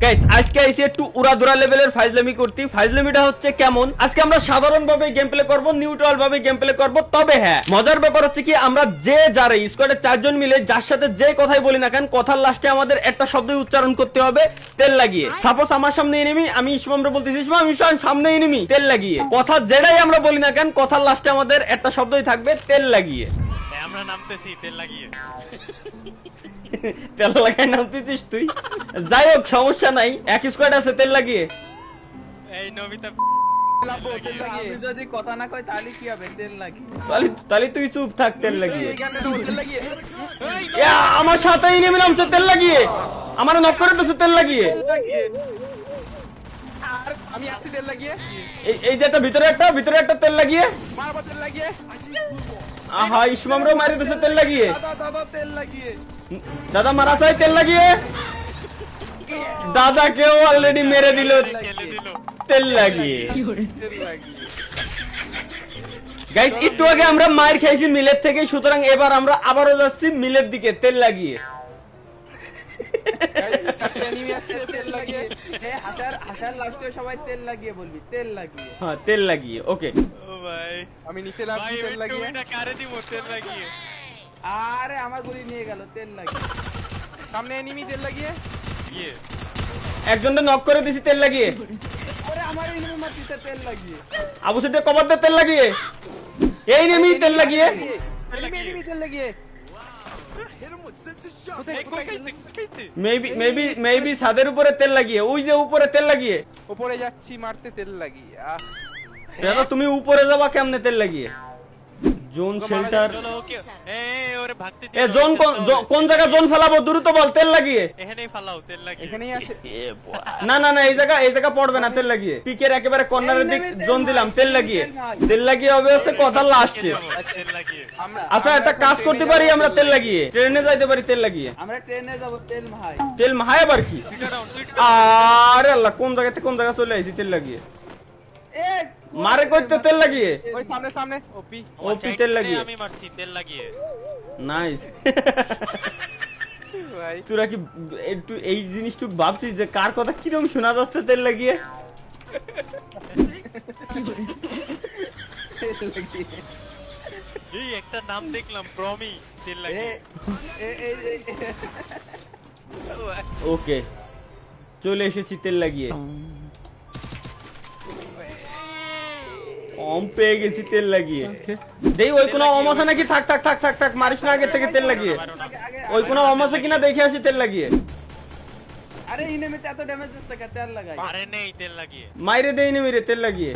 Guys আজকে আইছি একটু উড়াধুরা লেভেলের ফাইজলামি করতে। ফাইজলামিটা হচ্ছে কেমন, আজকে আমরা সাধারণভাবে গেম প্লে করব, নিউট্রাল ভাবে গেম প্লে করব। তবে হ্যাঁ, মজার ব্যাপার হচ্ছে কি আমরা যে যারা স্কোয়াডে 4 জন মিলে যার সাথে যে কথাই বলি না কেন, কথার লাস্টে আমাদের একটা শব্দই উচ্চারণ করতে হবে, তেল লাগিয়ে। সাপোজ আমার সামনে এনিমি, আমি ইসমামরে বলতেছি ইসমাম ইসমাম সামনে এনিমি, তেল লাগিয়ে। কথা যেটাই আমরা বলি না কেন, কথার লাস্টে আমাদের একটা শব্দই থাকবে, তেল লাগিয়ে। আমরা নামতেছি তেল লাগিয়ে। তেল লাগাই নামতেছিস তুই? যাই হোক সমস্যা নাই, এক স্কোয়াড আছে তেল লাগিয়ে। এই নবিতা আমি যদি কথা না কই তাহলে কি হবে? তেল লাগি। তাহলে তুই চুপ থাক, তেল লাগিয়ে। এই গানটা তো তেল লাগিয়ে। আমার সাথেই নেমে নামছে তেল লাগিয়ে, আমার নক করে দিচ্ছে তেল লাগিয়ে। আর আমি আসছি তেল লাগিয়ে। এই যে একটা ভিতরে একটা তেল লাগিয়ে। মারবা তেল লাগিয়ে। আহা ইসমামরে মারি দিচ্ছে তেল লাগিয়ে। দাদা তেল লাগিয়ে। দাদা মারা চাই তেল লাগিয়ে। দাদাকেও অলরেডি মেরে দিল খেলে দিল। তেল লাগিয়ে। তেল লাগিয়ে। গাইস একটু আগে আমরা মার খাইছি মিলের থেকে, সুতরাং এবার আমরা আবারও যাচ্ছি মিলের দিকে তেল লাগিয়ে। গাইস চারটে এনিমি আসছে তেল লাগিয়ে। এ হাসার লাস্টে সবাই তেল লাগিয়ে বলবি, তেল লাগিয়ে। হ্যাঁ তেল লাগিয়ে, ওকে। ও ভাই আমি নিচে ভাই নামছি তেল লাগিয়ে। টুমিটা কারে দিব তেল লাগিয়ে। আরে আমার গুলি নিয়ে গেল তেল লাগিয়ে। সামনে এনিমি তেল লাগিয়ে। ইয়ে একজনটা নক করে দিছি তেল লাগিয়ে। ওরে আমার এনিমি মারতিছে তেল লাগিয়ে। আবু সিদ্দিক কভার দে তেল লাগিয়ে। এই নেমি তেল লাগিয়ে। এনিমি তেল লাগিয়ে। এই কই খাইছে খাইছে। মেবি ছাদের উপরে তেল লাগিয়ে, ওই যে উপরে তেল লাগিয়ে। উপরে যাচ্ছি মারতে তেল লাগিয়ে। দাদা তুমি উপরে যাবা কেমনে তেল লাগিয়ে? Zone shelter. চলো ওকে ওরে ভাগতে এ জোন কোন জায়গা জোন ফেলাবো দ্রুত বল, তেল লাগিয়ে। এখানেই ফালাও তেল লাগিয়ে। এখানেই আছে। না এই জায়গা পড়বে না, তেল লাগিয়ে। পিকের একেবারে কর্নারের দিক জোন দিলাম, তেল লাগিয়ে। তেল লাগিয়ে হবে হচ্ছে কথা লাস্টে। তেল লাগিয়ে। আচ্ছা একটা কাজ করতে পারি আমরা, তেল লাগিয়ে ট্রেনে যাইতে পারি তেল লাগিয়ে। আমরা ট্রেনে যাব তেল ভাই। তেল মাহায় আবার কি? দুইটা ডাউন আরে আল্লাহ, কোন জায়গা থেকে কোন জায়গা চলে আইছি তেল লাগিয়ে। এ মারে করতে তেল লাগিয়ে। ওই সামনে ওপি। ওপি তেল লাগিয়ে। আমি মারছি তেল লাগিয়ে। নাইস। ভাই তোরা কি একটু এই জিনিসটুকু ভাবছিস যে কার কথা কিরকম শোনা যাচ্ছে তেল লাগিয়ে? এই একটা নাম দেখলাম প্রমি তেল এ লাগিয়ে। এ ওকে চলে এসেছি তেল লাগিয়ে। অম পেয়ে গেছি তেল লাগিয়ে। দেই ওই কোনো অম আছে নাকি? থাক মারিস না, আগে থেকে তেল লাগিয়ে। ওই কোনো অম আছে কিনা দেখে আসি তেল লাগিয়ে। আরে ইনেমিতে এত ড্যামেজ দিচ্ছে কে? তেল লাগাই। আরে নেই তেল লাগিয়ে। মাইরে দেই নি মেরে তেল লাগিয়ে।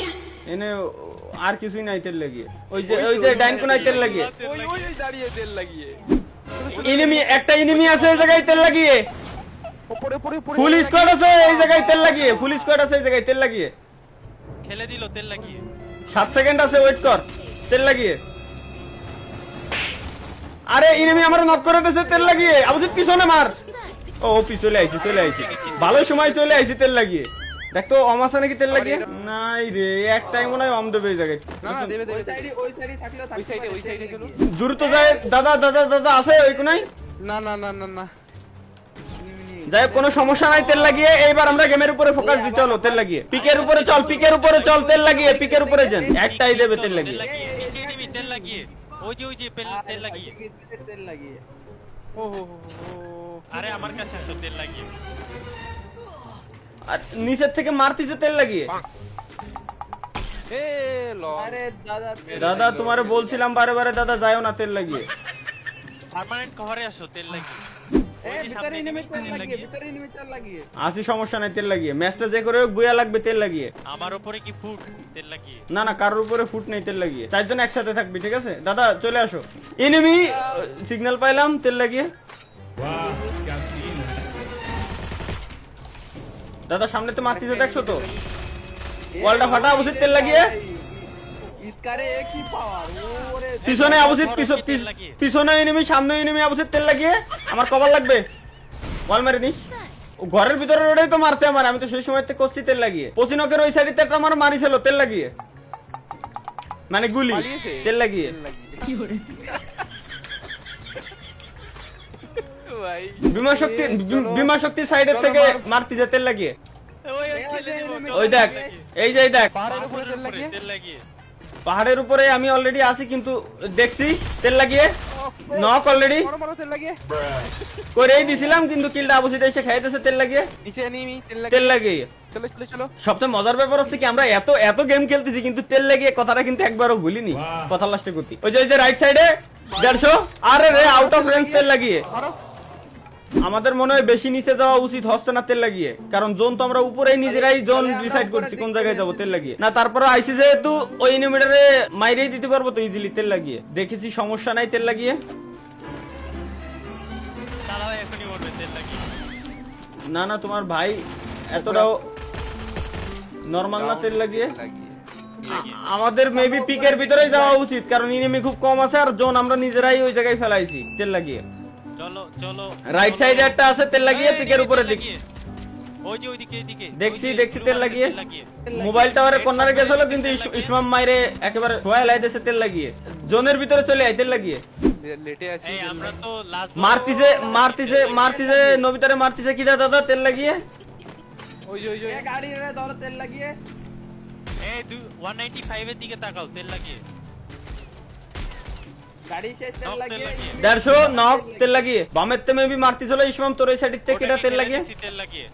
এনে আর কিছুই নাই তেল লাগিয়ে। ওই যে ডাইন কোনায় তেল লাগিয়ে। ওই দাঁড়িয়ে তেল লাগিয়ে। একটা এনিমি আছে এই জায়গায় তেল লাগিয়ে। উপরে ফুল স্কোয়াড আছে এই জায়গায় তেল লাগিয়ে। ফুল স্কোয়াড আছে এই জায়গায় তেল লাগিয়ে। খেলে দিল তেল লাগিয়ে। 7 সেকেন্ড আছে, ওয়েট কর, তেল লাগিয়ে। আরে এনিমি আমার নক করে দিয়েছে তেল লাগিয়ে। আবুজিৎ পিছনে মার। ও চলে আইছি ভালো সময় চলে আইছি তেল লাগিয়ে। দেখ তো অম আছে নাকি তেল লাগিয়ে? নাই রে, একটাই মনে হয় অম দেবে এই জায়গায়। না দেবে ওই সাইডে থাকলেও থাকবে। ওই সাইডে গেল। দ্রুত যায়। দাদা আছে ওই কোনায়? না যাই হোক, কোনো সমস্যা নাই, তেল লাগিয়ে। এইবার আমরা গেমের উপরে ফোকাস দিই, চলো তেল লাগিয়ে। পিকের উপরে চল তেল লাগিয়ে। পিকের উপরে যান, একটাই দেবে তেল লাগিয়ে। নিচে দিবি তেল লাগিয়ে। ওই যে তেল লাগিয়ে। তেল লাগিয়ে। ও আরে আমার কাছে আসো তেল লাগিয়ে। আর নিচের থেকে মারতিছে তেল লাগিয়ে। এ ল আরে দাদা তোমারে বলছিলাম বারে দাদা যাও না তেল লাগিয়ে। পার্মানেন্ট কভারে আসো তেল লাগিয়ে। এ ভিতরে এনিমি তেল লাগিয়ে, ভিতরে এনিমি তেল লাগিয়ে। আসি সমস্যা নাই, তেল লাগিয়ে। ম্যাচটা যে করে হোক বুয়া লাগবে তেল লাগিয়ে। আমার উপরে কি ফুট তেল লাগিয়ে। না কারোর উপরে ফুট নেই, তেল লাগিয়ে। 4 জন একসাথে থাকবি, ঠিক আছে? দাদা চলে আসো। এনিমি সিগন্যাল পাইলাম, তেল লাগিয়ে। দাদা সামনে তো মারতিছে, দেখছো তো? ওয়ালটা ফাটা, অবশ্যই তেল লাগিয়ে। ইসকারে কি পাওয়ার? ওরে পিছনে অবশ্যই পিছনে এনিমি, সামনে এনিমি, অবশ্যই তেল লাগিয়ে। আমার কভার লাগবে, ওয়াল মেরে নিস। ঘরের ভিতরে ওটাই তো মারছে আমার, আমি তো সেই সময় করছি তেল লাগিয়ে। পচিনকের ওই সাইডে একটা আমার মারিছিল তেল লাগিয়ে, মানে গুলি তেল লাগিয়ে। ভাই বিমা শক্তি সাইডের থেকে মারতিছে তেল লাগিয়ে। ওই তেলে দিব, চলো, ওই দেখ, তেল লাগিয়ে। এই যে এই দেখ পাহাড়ের উপরে তেল লাগিয়ে তেল লাগিয়ে। পাহাড়ের উপরে আমি অলরেডি আছি, কিন্তু দেখছি তেল লাগিয়ে নক অলরেডি বড় বড় তেল লাগিয়ে করেই দিছিলাম, কিন্তু কিলটা আবুসিটা এসে খাইতেছে তেল লাগিয়ে। নিচে নিমি তেল তেল লাগিয়ে লাগিয়ে চলো চলো চলো সবচেয়ে মজার ব্যাপার হচ্ছে কি আমরা এত এত গেম খেলতেছি কিন্তু তেল লাগিয়ে কথাটা কিন্তু একবারও ভুলিনি। কথা লাস্টে করতে ওই যে রাইট সাইডে 150, আরে রে আউট অফ রেঞ্জ তেল লাগিয়ে। মারো আমাদের মনে হয় বেশি নিচে যাওয়া উচিত হচ্ছে না তেল লাগিয়ে, কারণ জোন তো আমরা উপরেই নিজেরাই জোন ডিসাইড করছি কোন জায়গায় যাবো তেল লাগিয়ে। না তারপরে আইসি যেহেতু ওই এনিমিটারে মাইরেই দিতে পারবো তো ইজিলি তেল লাগিয়ে, দেখেছি সমস্যা নাই তেল লাগিয়ে। তালা ভাই এখনই মরবে তেল লাগিয়ে। না না তোমার ভাই এতটাও নরমাল না তেল লাগিয়ে। আমাদের মেবি পিকের ভিতরেই যাওয়া উচিত, কারণ এনিমি খুব কম আছে আর জোন আমরা নিজেরাই ওই জায়গায় ফেলাইছি তেল লাগিয়ে। চলো চলো রাইট সাইডে একটা আছে তেল লাগিয়ে পিকের উপরে দিক। ওই যে ওইদিকে এইদিকে দেখছি দেখছি তেল লাগিয়ে। মোবাইল টাওয়ারে কর্নারে গেছিল কিন্তু ইসমাম মাইরে একেবারে ধোয়া লাইতেছে তেল লাগিয়ে। জোনের ভিতরে চলে আই তেল লাগিয়ে। লেটে আছি এই আমরা তো লাস্ট মারতিছে নবিতারে মারতিছে কি দাদা তেল লাগিয়ে। ওই যে এ গাড়ি রে ধরো তেল লাগিয়ে এই 195 এর দিকে তাকাও তেল লাগিয়ে। গাড়ি শেষ তেল নক তেল লাগিয়ে লাগিয়ে। 150 নক তেল লাগিয়ে। বামেতে মেবি মারতিছিল ইসমাম তোর এই সাইড থেকে কিটা তেল লাগিয়ে। তেল লাগিয়ে।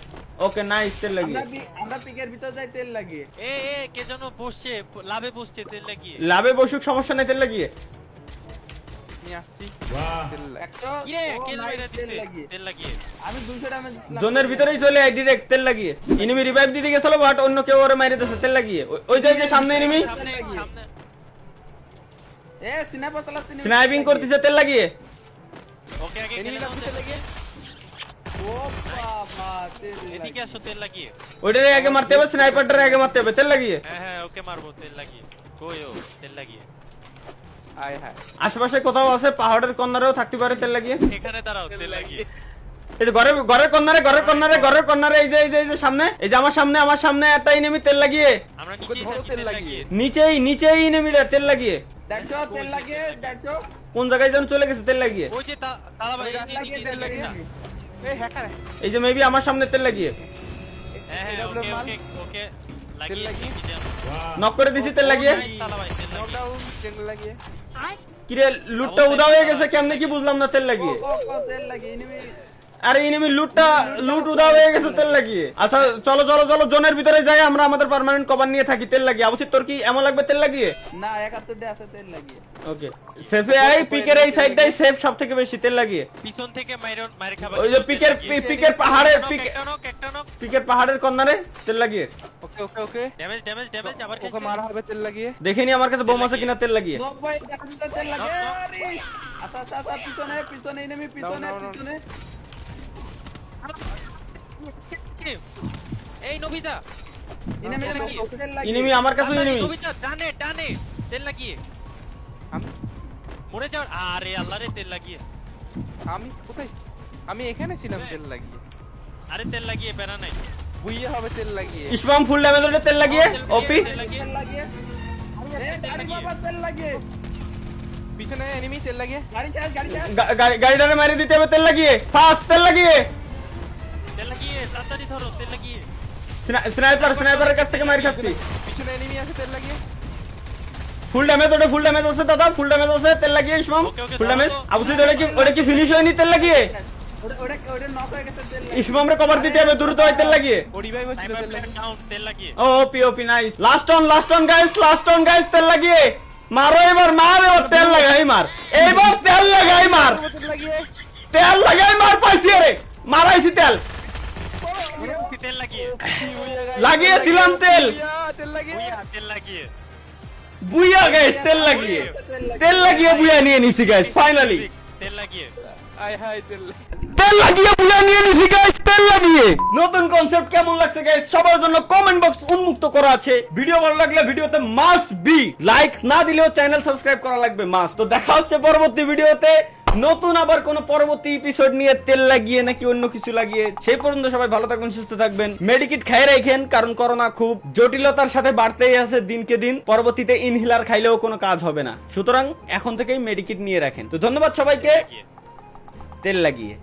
ওকে নাইস তেল লাগিয়ে। আমরা পিকের ভিতর যাই তেল লাগিয়ে এ কে যেন বসছে লাভে বসছে তেল লাগিয়ে। লাভে বসুক সমস্যা নাই তেল লাগিয়ে। আমি আসছি তেল লাগিয়ে একটা কি রে ও, কেল nice, মেরে তেল দিছে লাগিয়ে তেল লাগিয়ে। আমি 200 ড্যামেজ জোনের ভিতরেই চলে আই ডাইরেক্ট তেল লাগিয়ে। এনিমি রিভাইভ দিতে গেছিল বাট অন্য কেউ ওরে মাইরে দিতেছে তেল লাগিয়ে। ওই যে সামনে এনিমি সামনে সামনে এ স্নাইপার চালাচ্ছে স্নাইপিং করতেছে তেল লাগিয়ে। ওকে আগে এনিমি খেলে নাও লাগছে তেল লাগিয়ে ও বাবা তেল এদিকে লাগিয়ে আসো তেল লাগিয়ে। ওইটারে আগে মারতে হবে, স্নাইপারটারে আগে মারতে হবে তেল লাগিয়ে। হ্যাঁ ওকে মারবো তেল লাগিয়ে। কই ও তেল লাগিয়ে। আয় হায় আশেপাশে কোথাও আছে, পাহাড়ের কর্নারেও থাকতে পারে তেল লাগিয়ে। এখানে দাঁড়াও তেল লাগিয়ে। এই যে ঘরের কর্নারে এই যে সামনে, এই যে আমার সামনে একটা এনিমি তেল লাগিয়ে। আমরা নিচে ধরো তেল তেল লাগিয়ে। লাগিয়ে। নিচেই এনিমিটা তেল লাগিয়ে। 150 তেল লাগিয়ে 150 কোন জায়গায় যেন চলে গেছে তেল লাগিয়ে। ওই যে তালা ভাই ওই গাছ লাগিয়ে তেল লাগিয়ে। এই হ্যাকার এই যে মেবি আমার সামনে তেল লাগিয়ে। হ্যাঁ ওকে ওকে ওকে লাগিয়ে লাগিয়ে। নিচে আনো। নক করে দিছি তেল লাগিয়ে। তালা ভাই তেল লাগিয়ে। নকডাউন তেল লাগিয়ে কিরে লুটটা উদা হয়ে গেছে কেমনে কি বুঝলাম না তেল লাগিয়ে। ও তেল লাগিয়ে এনিমি আরে এনিমি লুট উদা হয়ে গেছে তেল লাগিয়ে। আচ্ছা চলো জোনের ভিতরে যাই, আমরা আমাদের পার্মানেন্ট কভার নিয়ে থাকি তেল লাগিয়ে। অবশ্যই তোর কি এমন লাগবে তেল লাগিয়ে? না 71 ডে আছে তেল লাগিয়ে ওকে সেফে আই, পিকের এই সাইডটাই সেফ সবথেকে বেশি তেল লাগিয়ে। পিছন থেকে মাইরে খাবার। ওই যে পিকের পাহাড়ে একটা নক পিকের পাহাড়ের কর্নারে তেল লাগিয়ে। ওকে ওকে ওকে ড্যামেজ আবার ওকে মারা হবে তেল লাগিয়ে দেখিনি আমার কাছে বোম আছে কিনা তেল লাগিয়ে। নক ভাই তেল লাগিয়ে আরে আচ্ছা পিছনে এনিমি পিছনে এই নবিতা এনিমি তেল লাগিয়ে। তেল লাগিয়ে এনিমি আমার কাছে এনিমি। নবিতা ডানে তেল লাগিয়ে। আমি মরে যাও। আরে আল্লাহ রে তেল লাগিয়ে। আমি কোথায় আমি এখানে ছিলাম তেল লাগিয়ে আরে তেল লাগিয়ে প্যারা নাই। বুইয়ে হবে তেল লাগিয়ে ইসমাম ফুল ড্যামেজ হলে তেল লাগিয়ে। ওপি তেল লাগিয়ে। তেল লাগিয়ে এ গাড়ি বাবা তেল লাগিয়ে পিছনে এনিমি তেল লাগিয়ে গাড়ি শেষ গাড়িটারে মারি দিতে হবে তেল লাগিয়ে। ফাস্ট তেল লাগিয়ে। তেল লাগিয়ে তাড়াতাড়ি ধরো তেল লাগিয়ে। স্নাইপারের কাছ থেকে মারি খাচ্ছি। পিছনে এনিমি আছে তেল লাগিয়ে ফুল ড্যামেজ আছে দাদা, ফুল ড্যামেজ আছে তেল লাগিয়ে ইসমাম। ওকে, ফুল ড্যামেজ দাঁড়াও। আবুসি ওটা কি ফিনিশ হয়নি তেল লাগিয়ে। ওটা নক হয়ে গেছে তেল লাগিয়ে ইসমামরে কভার দিতে হবে দ্রুত হয় তেল লাগিয়ে। ও রিভাইভ হচ্ছিল স্নাইপার তেল লাগিয়ে ডাউন তেল লাগিয়ে। ওপি নাইস। লাস্ট অন গাইস তেল লাগিয়ে। মারো এবার তেল লাগাই মার। এইবার তেল লাগাই মার। তেল লাগিয়ে তেল লাগাই মার পাইছি রে। মারাইছি তেল। তেল লাগিয়ে। লাগিয়ে দিলাম তেল। তেল লাগিয়ে তেল লাগিয়ে। বুইয়া গাইস তেল লাগিয়ে বুইয়া নিয়ে নিছি গাইস ফাইনালি। তেল লাগিয়ে। আয় হায় তেল তেল লাগিয়ে বুইয়া নিয়ে নিছি গাইস তেল লাগিয়ে। নতুন কনসেপ্ট কেমন লাগছে গাইস সবার জন্য কমেন্ট বক্স উন্মুক্ত করা আছে। ভিডিও ভালো লাগলে ভিডিওতে মাস্ট বি লাইক, না দিলেও চ্যানেল সাবস্ক্রাইব করা লাগবে মাস্ট। তো দেখা হচ্ছে পরবর্তী ভিডিওতে নতুন আবার কোন পরবর্তী এপিসোড নিয়ে তেল লাগিয়ে নাকি অন্য কিছু লাগিয়ে। সেই পর্যন্ত সবাই ভালো থাকবেন, সুস্থ থাকবেন, মেডিকেট খাই রাখেন, কারণ করোনা খুব জটিলতার সাথে বাড়তেই আছে দিনকে দিন। পরবর্তীতে ইনহেলার খাইলেও কোনো কাজ হবে না, সুতরাং এখন থেকেই মেডিকেট নিয়ে রাখেন। তো ধন্যবাদ সবাইকে। তেল লাগিয়ে।